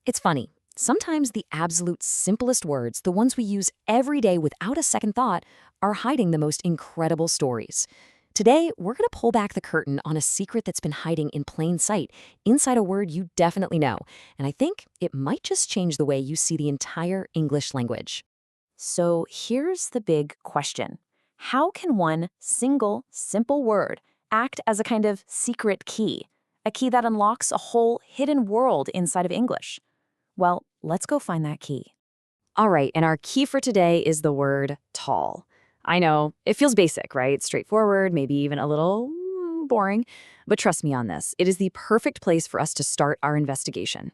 It's funny. Sometimes the absolute simplest words, the ones we use every day without a second thought, are hiding the most incredible stories. Today, we're going to pull back the curtain on a secret that's been hiding in plain sight inside a word you definitely know. And I think it might just change the way you see the entire English language. So here's the big question. How can one single, simple word act as a kind of secret key? A key that unlocks a whole hidden world inside of English? Well, let's go find that key. All right, and our key for today is the word tall. I know, it feels basic, right? Straightforward, maybe even a little boring. But trust me on this, it is the perfect place for us to start our investigation.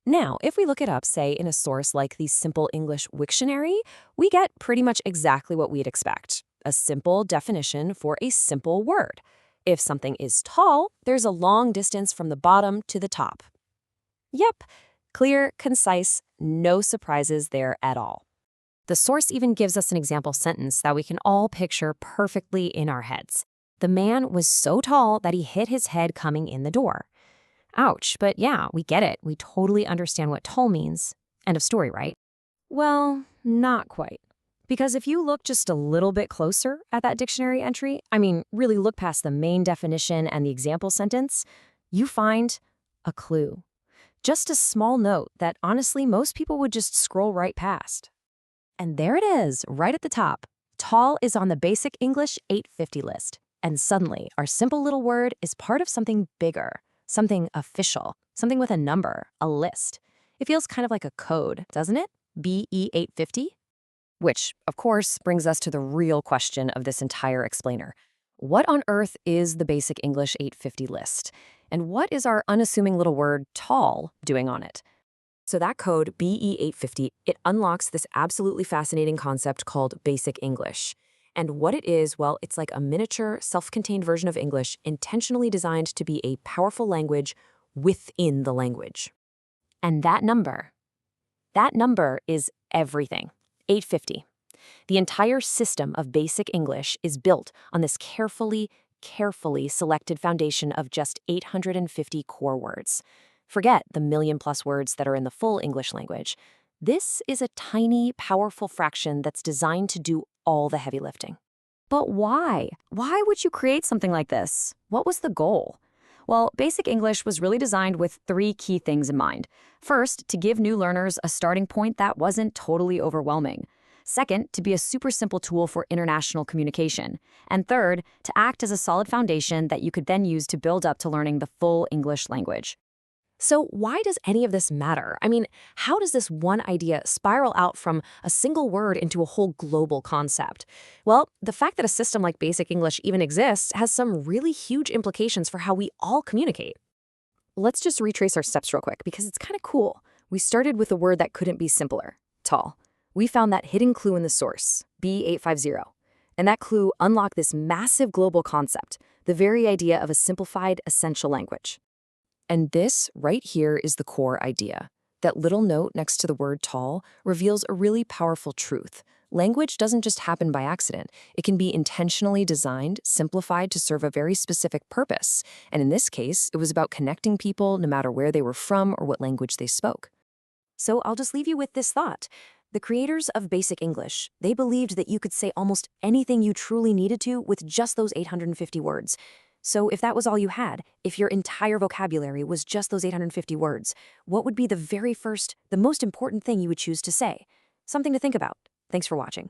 Now, if we look it up, say, in a source like the Simple English Wiktionary, we get pretty much exactly what we'd expect. A simple definition for a simple word. If something is tall, there's a long distance from the bottom to the top. Yep, clear, concise, no surprises there at all. The source even gives us an example sentence that we can all picture perfectly in our heads. The man was so tall that he hit his head coming in the door. Ouch, but yeah, we get it. We totally understand what tall means. End of story, right? Well, not quite. Because if you look just a little bit closer at that dictionary entry, really look past the main definition and the example sentence, you find a clue. Just a small note that honestly most people would just scroll right past. And there it is, right at the top. Tall is on the Basic English 850 list. And suddenly, our simple little word is part of something bigger, something official, something with a number, a list. It feels kind of like a code, doesn't it? BE 850? Which, of course, brings us to the real question of this entire explainer. What on earth is the Basic English 850 list? And what is our unassuming little word tall doing on it? So that code, BE 850, it unlocks this absolutely fascinating concept called Basic English. And what it is, well, it's like a miniature, self-contained version of English intentionally designed to be a powerful language within the language. And that number is everything. 850. The entire system of Basic English is built on this carefully selected foundation of just 850 core words. Forget the million-plus words that are in the full English language. This is a tiny, powerful fraction that's designed to do all the heavy lifting. But why? Why would you create something like this? What was the goal? Well, Basic English was really designed with three key things in mind. First, to give new learners a starting point that wasn't totally overwhelming. Second, to be a super simple tool for international communication. And third, to act as a solid foundation that you could then use to build up to learning the full English language. So why does any of this matter? How does this one idea spiral out from a single word into a whole global concept? Well, the fact that a system like Basic English even exists has some really huge implications for how we all communicate. Let's just retrace our steps real quick because it's kind of cool. We started with a word that couldn't be simpler, tall. We found that hidden clue in the source, B850. And that clue unlocked this massive global concept, the very idea of a simplified essential language. And this right here is the core idea. That little note next to the word tall reveals a really powerful truth. Language doesn't just happen by accident. It can be intentionally designed, simplified to serve a very specific purpose. And in this case, it was about connecting people no matter where they were from or what language they spoke. So I'll just leave you with this thought. The creators of Basic English, they believed that you could say almost anything you truly needed to with just those 850 words. So if that was all you had, if your entire vocabulary was just those 850 words, what would be the very first, the most important thing you would choose to say? Something to think about. Thanks for watching.